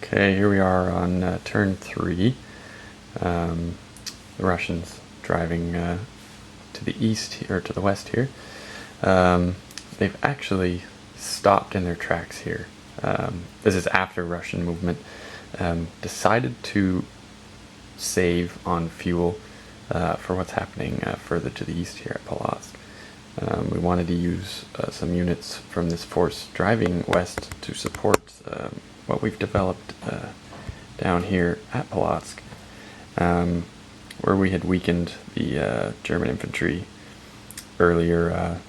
Okay, here we are on turn 3. The Russians driving to the east here, or to the west here. They've actually stopped in their tracks here. This is after Russian movement. Decided to save on fuel for what's happening further to the east here at Polotsk. We wanted to use some units from this force driving west to support what we've developed down here at Polotsk, where we had weakened the German infantry earlier,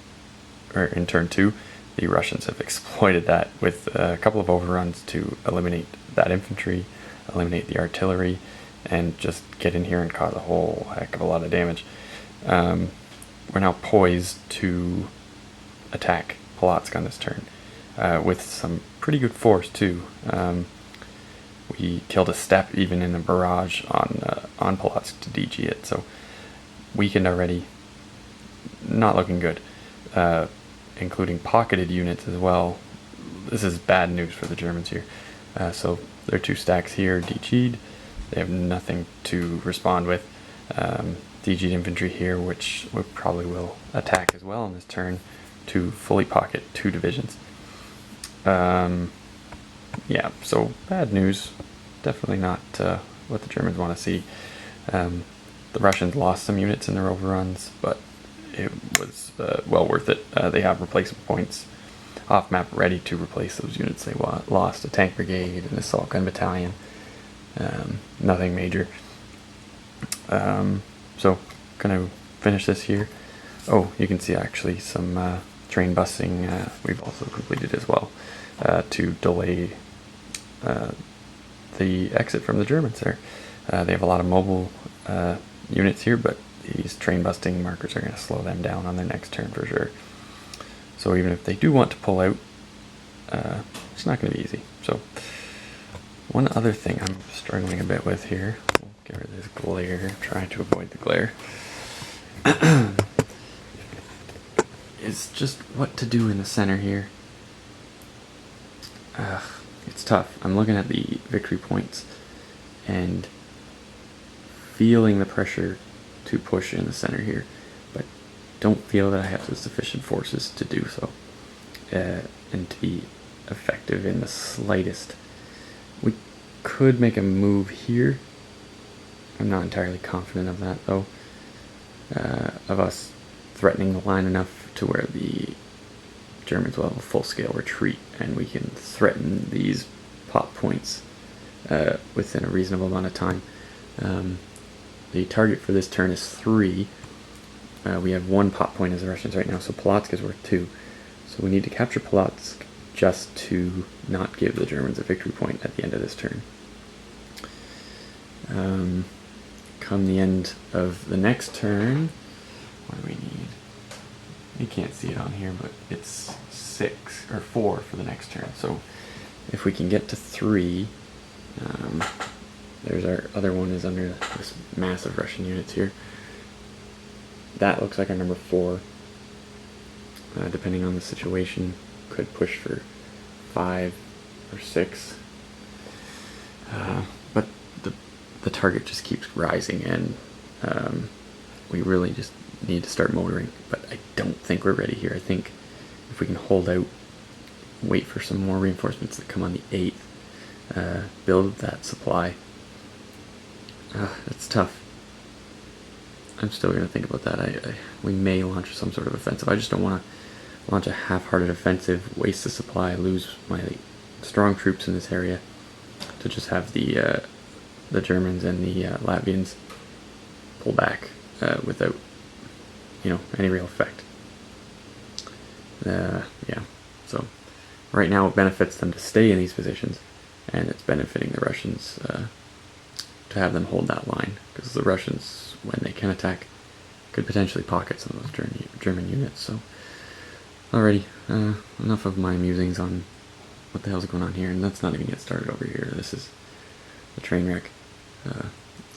or in turn 2. The Russians have exploited that with a couple of overruns to eliminate that infantry, eliminate the artillery, and just get in here and cause a whole heck of a lot of damage. We're now poised to attack Polotsk on this turn, with some pretty good force too. We killed a step even in a barrage on Polotsk to DG it, so weakened already. Not looking good, including pocketed units as well. This is bad news for the Germans here. So their 2 stacks here DG'd. They have nothing to respond with. DG'd infantry here, which we probably will attack as well on this turn to fully pocket 2 divisions. Yeah, so bad news. Definitely not what the Germans want to see. The Russians lost some units in their overruns, but it was well worth it. They have replacement points off map ready to replace those units they lost. A tank brigade, an assault gun battalion. Nothing major. So gonna finish this here. Oh, you can see actually some train busing we've also completed as well to delay the exit from the Germans there. They have a lot of mobile units here, but these train busting markers are going to slow them down on their next turn for sure. So even if they do want to pull out, it's not going to be easy. So one other thing I'm struggling a bit with here, we'll get rid of this glare, try to avoid the glare, is just what to do in the center here. It's tough. I'm looking at the victory points and feeling the pressure to push in the center here, but don't feel that I have the sufficient forces to do so and to be effective in the slightest. We could make a move here. I'm not entirely confident of that though, of us threatening the line enough to where the Germans will have a full-scale retreat and we can threaten these pop points within a reasonable amount of time. The target for this turn is 3. We have 1 pop point as the Russians right now, so Polotsk is worth 2. So we need to capture Polotsk just to not give the Germans a victory point at the end of this turn. Come the end of the next turn, what do we need? You can't see it on here, but it's 6 or 4 for the next turn. So if we can get to 3, there's our other one is under this massive Russian units here. That looks like our number 4. Depending on the situation, could push for 5 or 6. But the target just keeps rising, and we really just need to start motoring. But I don't think we're ready here. I think if we can hold out, wait for some more reinforcements that come on the 8th, build that supply. That's tough. I'm still going to think about that. We may launch some sort of offensive. I just don't want to launch a half-hearted offensive, waste the supply, lose my strong troops in this area, to just have the Germans and the Latvians pull back without, any real effect. Yeah. So right now it benefits them to stay in these positions, and it's benefiting the Russians to have them hold that line, because the Russians, when they can attack, could potentially pocket some of those German units. So alrighty, enough of my musings on what the hell's going on here, and let's not even get started over here. This is a train wreck.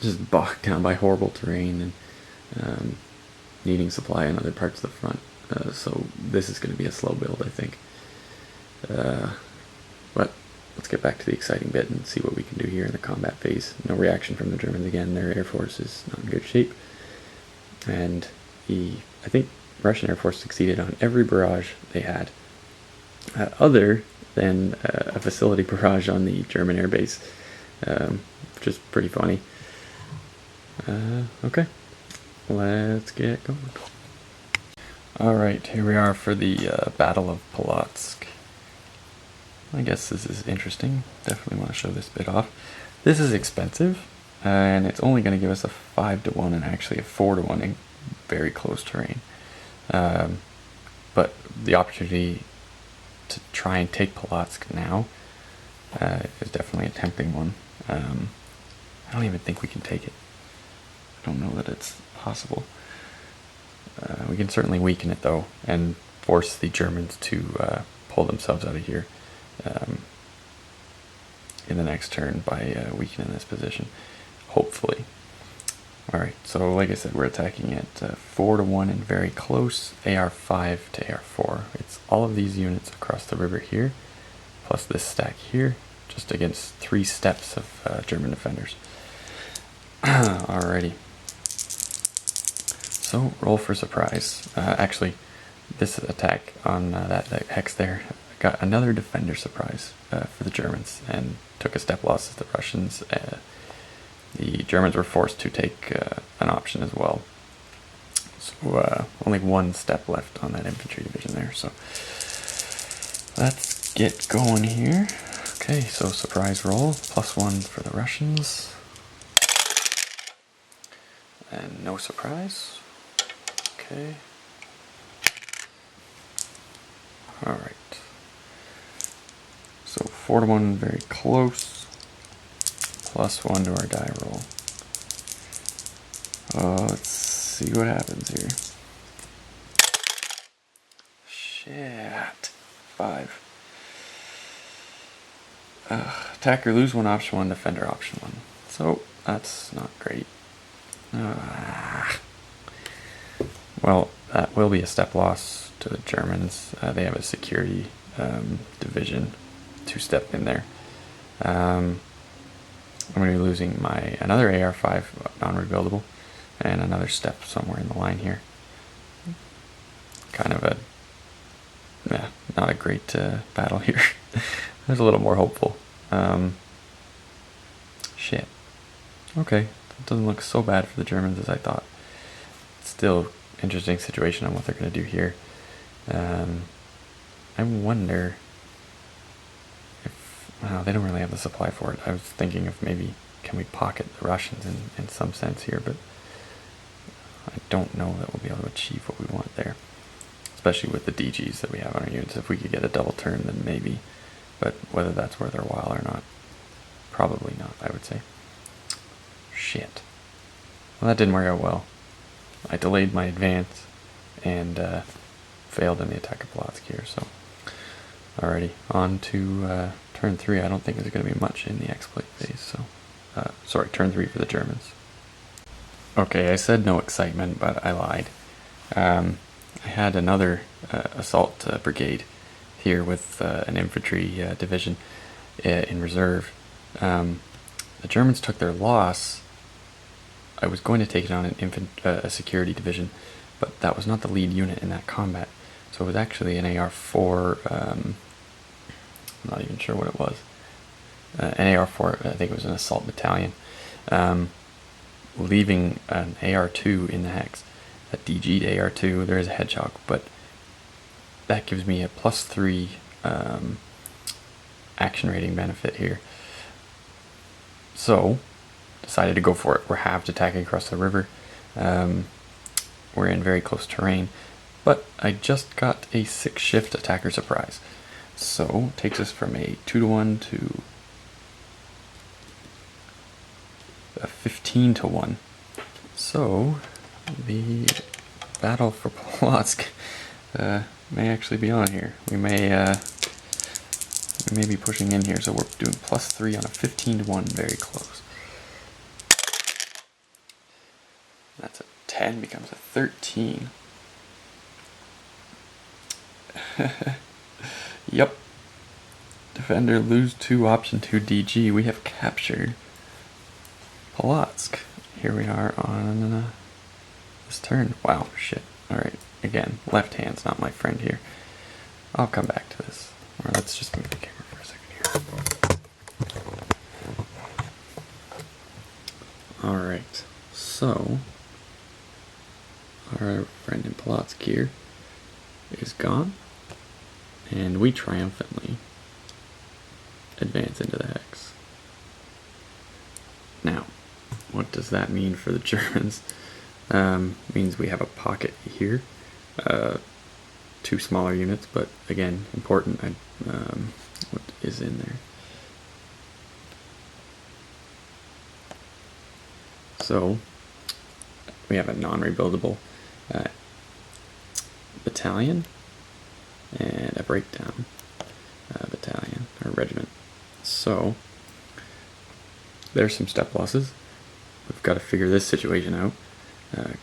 Just bogged down by horrible terrain and needing supply in other parts of the front. So this is going to be a slow build, I think. But let's get back to the exciting bit and see what we can do here in the combat phase. No reaction from the Germans again. Their air force is not in good shape. And I think Russian Air Force succeeded on every barrage they had, other than a facility barrage on the German air base, which is pretty funny. Okay, let's get going. Alright, here we are for the Battle of Polotsk. I guess this is interesting. Definitely want to show this bit off. This is expensive, and it's only going to give us a 5-to-1 and actually a 4-to-1 in very close terrain. But the opportunity to try and take Polotsk now is definitely a tempting one. I don't even think we can take it. I don't know that it's possible. We can certainly weaken it though, and force the Germans to pull themselves out of here in the next turn by weakening this position, hopefully. Alright, so like I said, we're attacking at 4-to-1 and very close, AR5 to AR4. It's all of these units across the river here, plus this stack here, just against 3 steps of German defenders. Alrighty. So, roll for surprise. Actually, this attack on that hex there got another defender surprise for the Germans, and took a step loss as the Russians. The Germans were forced to take an option as well. So only 1 step left on that infantry division there. So let's get going here. Okay, so surprise roll, +1 for the Russians. And no surprise. Okay. Alright. So 4-to-1, very close. +1 to our die roll. Let's see what happens here. Shit. 5. Attacker lose 1, option 1, defender option 1. So that's not great. Well, that will be a step loss to the Germans. They have a security division 2-step in there. I'm going to be losing another AR5 non-rebuildable and another step somewhere in the line here. Kind of not a great battle here. I was a little more hopeful. Shit. Okay, it doesn't look so bad for the Germans as I thought. Still interesting situation on what they're going to do here. I wonder if, well, they don't really have the supply for it. I was thinking of maybe, can we pocket the Russians in some sense here, but I don't know that we'll be able to achieve what we want there. Especially with the DGs that we have on our units. If we could get a double turn, then maybe. But whether that's worth our while or not, probably not, I would say. Shit. Well, that didn't work out well. I delayed my advance and failed in the attack of Polotsk here, so. Alrighty, on to turn 3. I don't think there's going to be much in the exploit phase, so. Sorry, turn 3 for the Germans. Okay, I said no excitement, but I lied. I had another assault brigade here with an infantry division in reserve. The Germans took their loss. I was going to take it on a security division, but that was not the lead unit in that combat. So it was actually an AR4, I'm not even sure what it was. An AR4, I think it was an assault battalion, leaving an AR2 in the hex. A DG'd AR2, there is a hedgehog, but that gives me a +3 action rating benefit here. So, decided to go for it. We're halved attacking across the river. We're in very close terrain, but I just got a 6-shift attacker surprise. So, takes us from a 2-to-1 to a 15-to-1. So, the battle for Polotsk may actually be on here. We may be pushing in here, so we're doing +3 on a 15-to-1, very close. That's a 10, becomes a 13. Yep. Defender lose 2, option 2 DG. We have captured Polotsk. Here we are on this turn. Wow, shit. Alright, again, left hand's not my friend here. I'll come back to this. Or let's just move the camera for a second here. Alright, so our friend in Polotsk here is gone, and we triumphantly advance into the hex. Now, what does that mean for the Germans? Means we have a pocket here, 2 smaller units, but again, important. What is in there? So, we have a non-rebuildable battalion and a breakdown battalion or regiment. So there's some step losses. We've got to figure this situation out.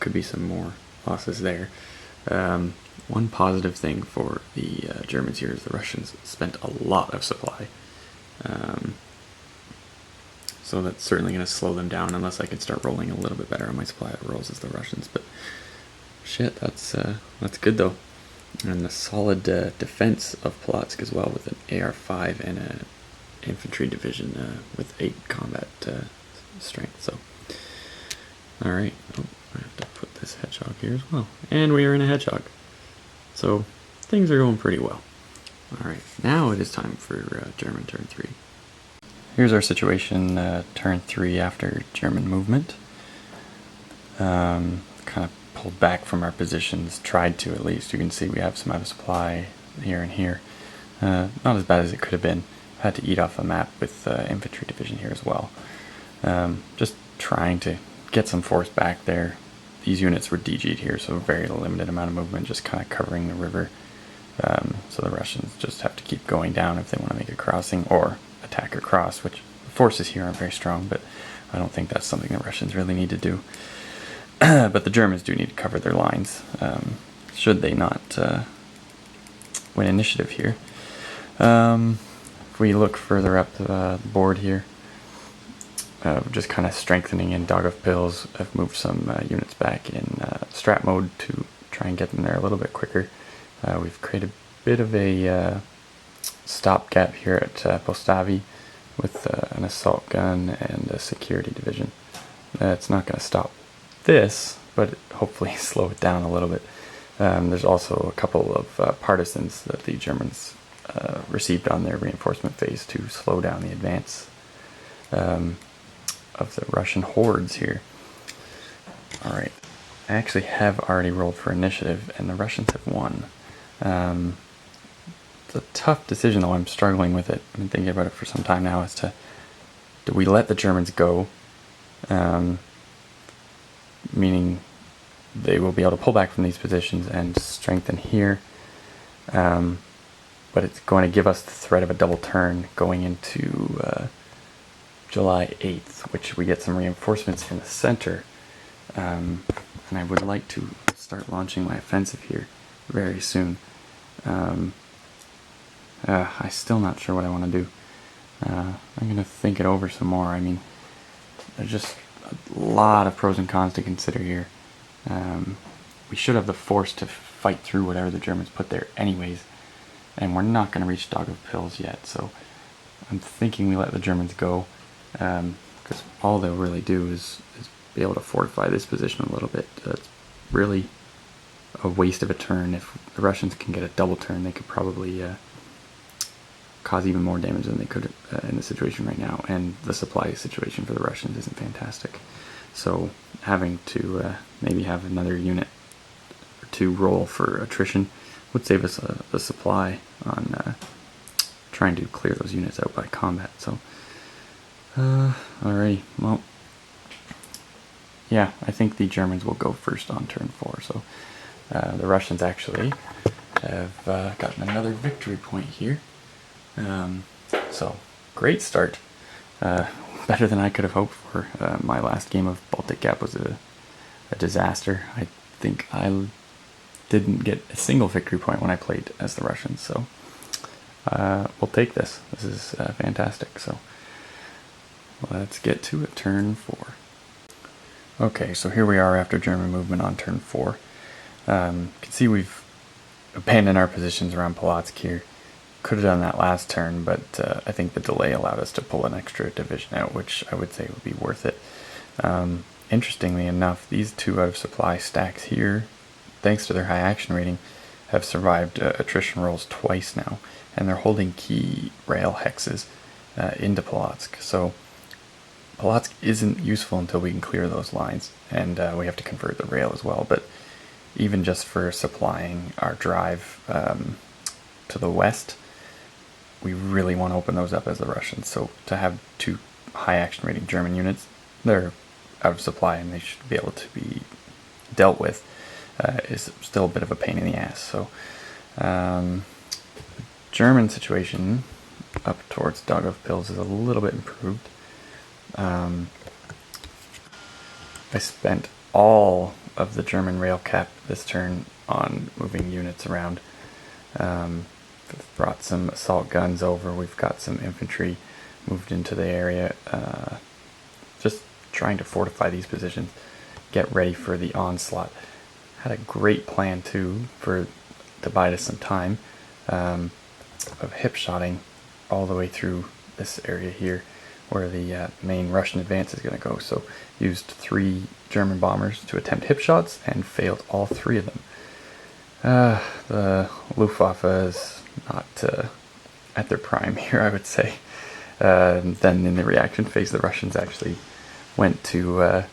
Could be some more losses there. One positive thing for the Germans here is the Russians spent a lot of supply. So that's certainly going to slow them down unless I can start rolling a little bit better on my supply rolls as the Russians. But shit, that's good though. And a solid defense of Polotsk as well, with an AR-5 and an infantry division with 8 combat strength. So, all right. Oh, I have to put this hedgehog here as well. And we are in a hedgehog. So things are going pretty well. All right, now it is time for German turn 3. Here's our situation turn 3 after German movement. Kind of pulled back from our positions, tried to at least. You can see we have some out of supply here and here. Not as bad as it could have been. Had to eat off a map with infantry division here as well. Just trying to get some force back there. These units were DG'd here, so very limited amount of movement, just kind of covering the river. So the Russians just have to keep going down if they want to make a crossing or attack across, which the forces here aren't very strong, but I don't think that's something the Russians really need to do. But the Germans do need to cover their lines, should they not win initiative here. If we look further up the board here, just kind of strengthening in Daugavpils. I've moved some units back in strat mode to try and get them there a little bit quicker. We've created a bit of a stopgap here at Postavi with an assault gun and a security division. It's not going to stop this, but hopefully slow it down a little bit. There's also a couple of partisans that the Germans received on their reinforcement phase to slow down the advance of the Russian hordes here. Alright, I actually have already rolled for initiative, and the Russians have won. It's a tough decision, though. I'm struggling with it. I've been thinking about it for some time now as to, do we let the Germans go? Meaning they will be able to pull back from these positions and strengthen here. But it's going to give us the threat of a double turn going into July 8th, which we get some reinforcements in the center. And I would like to start launching my offensive here very soon. I'm still not sure what I want to do. I'm going to think it over some more. I mean, there's just a lot of pros and cons to consider here. We should have the force to fight through whatever the Germans put there anyways, and we're not going to reach Daugavpils yet, so I'm thinking we let the Germans go, because all they'll really do is be able to fortify this position a little bit. It's really a waste of a turn. If the Russians can get a double turn, they could probably cause even more damage than they could in the situation right now, and the supply situation for the Russians isn't fantastic. So having to maybe have another unit or two roll for attrition would save us the supply on trying to clear those units out by combat. So alrighty, well, yeah, I think the Germans will go first on turn 4. So the Russians actually have gotten another victory point here. So great start. Better than I could have hoped for. My last game of Baltic Gap was a disaster. I think I didn't get a single victory point when I played as the Russians, so we'll take this. This is fantastic. So let's get to it. Turn 4. Okay, so here we are after German movement on turn 4. You can see we've abandoned our positions around Polotsk here. Could have done that last turn, but I think the delay allowed us to pull an extra division out, which I would say would be worth it. Interestingly enough, these 2 out of supply stacks here, thanks to their high action rating, have survived attrition rolls twice now, and they're holding key rail hexes into Polotsk. So Polotsk isn't useful until we can clear those lines, and we have to convert the rail as well. But even just for supplying our drive to the west, we really want to open those up as the Russians. So to have 2 high action rating German units, they're out of supply and they should be able to be dealt with, is still a bit of a pain in the ass. So German situation up towards Dogov Pills is a little bit improved. I spent all of the German rail cap this turn on moving units around. We've brought some assault guns over, we've got some infantry moved into the area, just trying to fortify these positions, get ready for the onslaught. Had a great plan too to buy us some time of hip-shotting all the way through this area here where the main Russian advance is going to go. So used 3 German bombers to attempt hip shots and failed all 3 of them. The Luftwaffe is not at their prime here, I would say. Then in the reaction phase, the Russians actually went to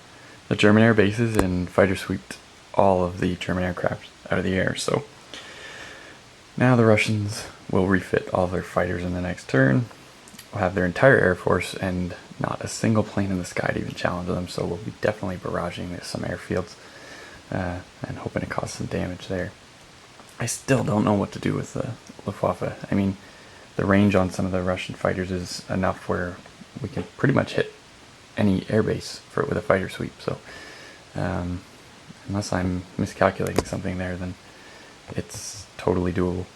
the German air bases and fighter sweeped all of the German aircraft out of the air. So now the Russians will refit all their fighters in the next turn. We'll have their entire air force and not a single plane in the sky to even challenge them. So we'll be definitely barraging some airfields and hoping to cause some damage there. I still don't know what to do with the Luftwaffe. I mean, the range on some of the Russian fighters is enough where we can pretty much hit any airbase with a fighter sweep. So unless I'm miscalculating something there, then it's totally doable.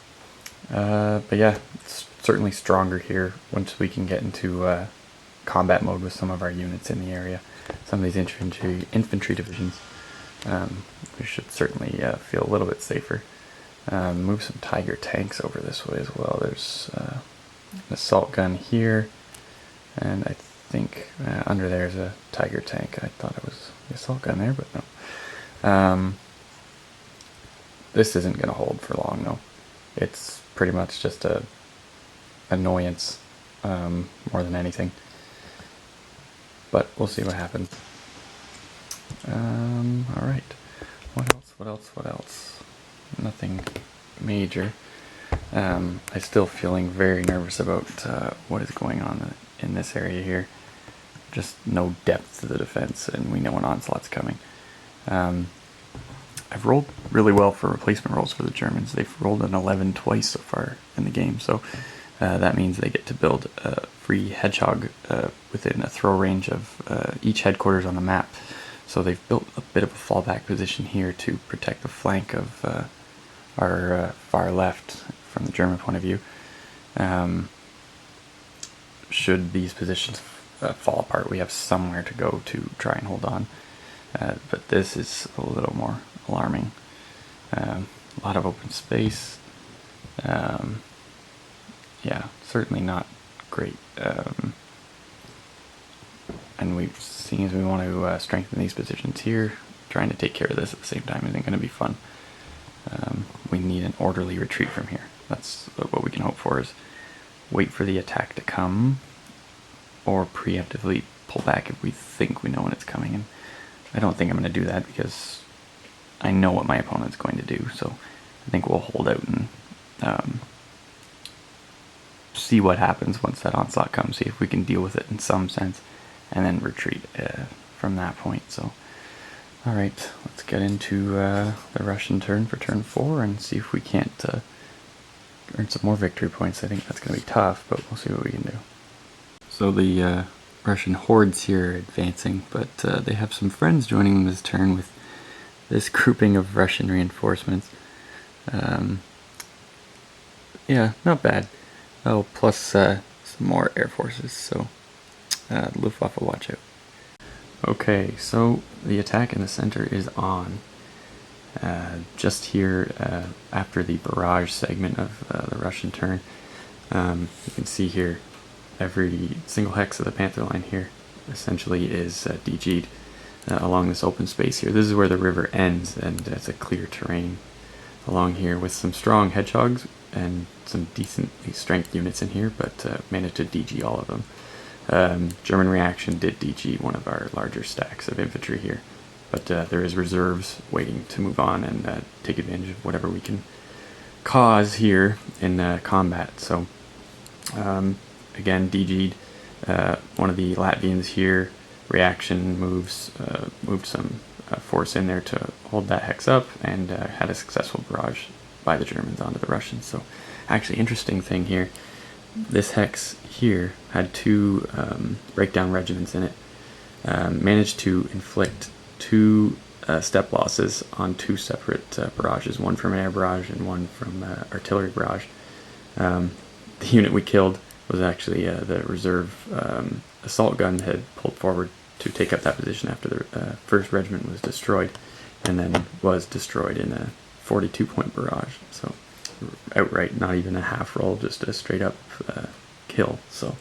But yeah, it's certainly stronger here once we can get into combat mode with some of our units in the area. Some of these infantry divisions, we should certainly feel a little bit safer. Move some Tiger tanks over this way as well. There's an assault gun here, and I think under there is a Tiger tank. I thought it was the assault gun there, but no. This isn't going to hold for long, though. It's pretty much just a annoyance more than anything. But we'll see what happens. Alright. What else? Nothing major. I'm still feeling very nervous about what is going on in this area here. Just no depth to the defense, and we know an onslaught's coming. I've rolled really well for replacement rolls for the Germans. They've rolled an 11 twice so far in the game, so that means they get to build a free hedgehog within a throw range of each headquarters on the map. So they've built a bit of a fallback position here to protect the flank of our far left from the German point of view. Should these positions fall apart, we have somewhere to go to try and hold on. But this is a little more alarming. A lot of open space. Yeah, certainly not great. And we've seen as we want to strengthen these positions here, trying to take care of this at the same time isn't going to be fun. We need an orderly retreat from here. That's what we can hope for, is wait for the attack to come, or preemptively pull back if we think we know when it's coming. And I don't think I'm going to do that because I know what my opponent's going to do. So I think we'll hold out and see what happens once that onslaught comes, see if we can deal with it in some sense, and then retreat from that point. So alright, let's get into the Russian turn for turn 4 and see if we can't earn some more victory points. I think that's going to be tough, but we'll see what we can do. So the Russian hordes here are advancing, but they have some friends joining them this turn with this grouping of Russian reinforcements. Yeah, not bad. Oh, plus some more air forces, so Luftwaffe, watch out. Okay, so the attack in the center is on. Just here after the barrage segment of the Russian turn, you can see here every single hex of the Panther line here essentially is DG'd along this open space here. This is where the river ends, and it's a clear terrain along here with some strong hedgehogs and some decently strength units in here, but managed to DG all of them. German reaction did DG one of our larger stacks of infantry here, but there is reserves waiting to move on and take advantage of whatever we can cause here in combat. So again, DG'd one of the Latvians here. Reaction moved some force in there to hold that hex up, and had a successful barrage by the Germans onto the Russians. So actually interesting thing here, this hex here had two breakdown regiments in it, managed to inflict two step losses on two separate barrages, one from an air barrage and one from artillery barrage. The unit we killed was actually the reserve assault gun had pulled forward to take up that position after the first regiment was destroyed, and then was destroyed in a 42-point barrage. So outright, not even a half roll, just a straight up kill. So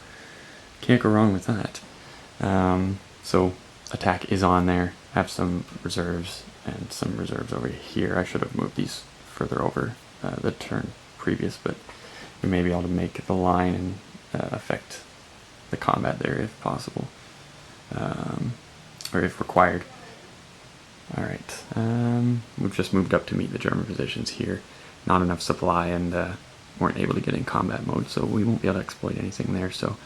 can't go wrong with that. So attack is on there. Have some reserves and some reserves over here. I should have moved these further over the turn previous, but we may be able to make the line and affect the combat there if possible, or if required. Alright, we've just moved up to meet the German positions here. Not enough supply, and weren't able to get in combat mode, so we won't be able to exploit anything there. So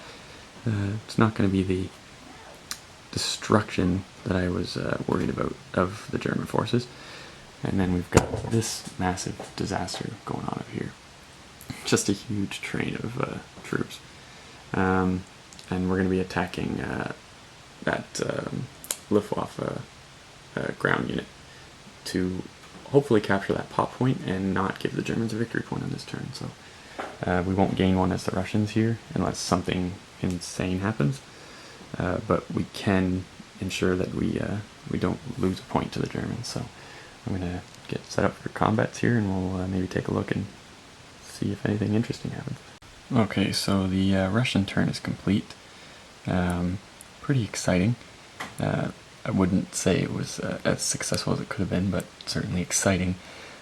it's not going to be the destruction that I was worried about of the German forces. And then we've got this massive disaster going on up here. Just a huge train of troops. And we're going to be attacking that Luftwaffe ground unit to hopefully capture that pop point and not give the Germans a victory point on this turn. So we won't gain one as the Russians here unless something insane happens, but we can ensure that we don't lose a point to the Germans. So I'm going to get set up for combats here, and we'll maybe take a look and see if anything interesting happens. Okay, so the Russian turn is complete. Pretty exciting. I wouldn't say it was as successful as it could have been, but certainly exciting.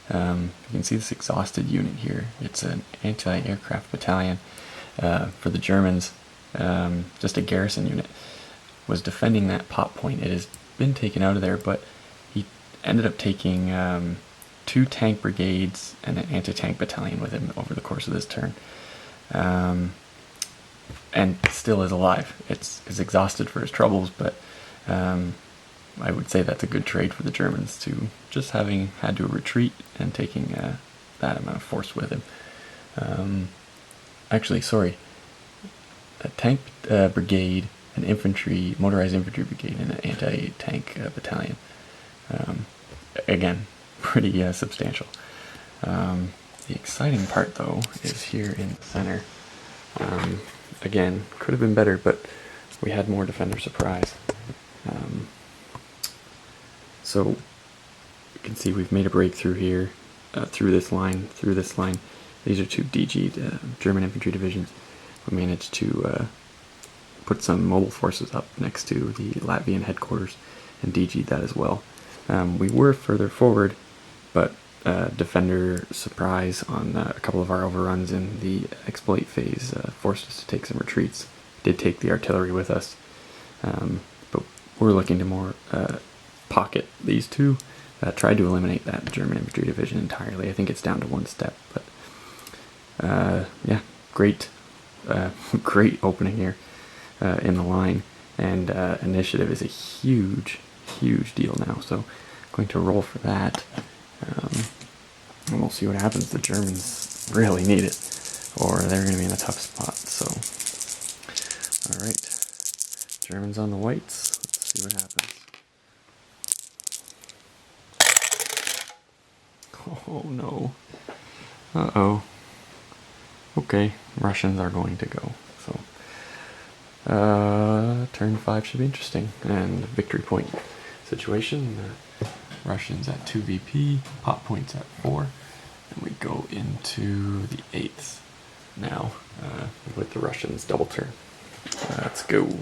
You can see this exhausted unit here. It's an anti-aircraft battalion. For the Germans, just a garrison unit, was defending that pop point. It has been taken out of there, but he ended up taking 2 tank brigades and an anti-tank battalion with him over the course of this turn. And still is alive. It's exhausted for his troubles, but I would say that's a good trade for the Germans, to just having had to retreat and taking that amount of force with him. Actually, sorry, a tank brigade, an infantry, motorized infantry brigade, and an anti-tank battalion. Again, pretty substantial. The exciting part, though, is here in the center. Again, could have been better, but we had more defender surprise. So you can see we've made a breakthrough here through this line. These are 2 DG'd German infantry divisions. We managed to put some mobile forces up next to the Latvian headquarters and DG'd that as well. We were further forward, but defender surprise on a couple of our overruns in the exploit phase forced us to take some retreats. Did take the artillery with us, but we're looking to more pocket these 2. Tried to eliminate that German infantry division entirely. I think it's down to 1 step, but yeah, great opening here in the line, and initiative is a huge deal now. So going to roll for that. And we'll see what happens. The Germans really need it, or they're going to be in a tough spot. So, alright, Germans on the whites. Let's see what happens. Oh no. Uh-oh. Okay, Russians are going to go. So turn 5 should be interesting. And victory point situation. Russians at 2 VP, pot points at 4, and we go into the 8th now with the Russians double turn. Let's go.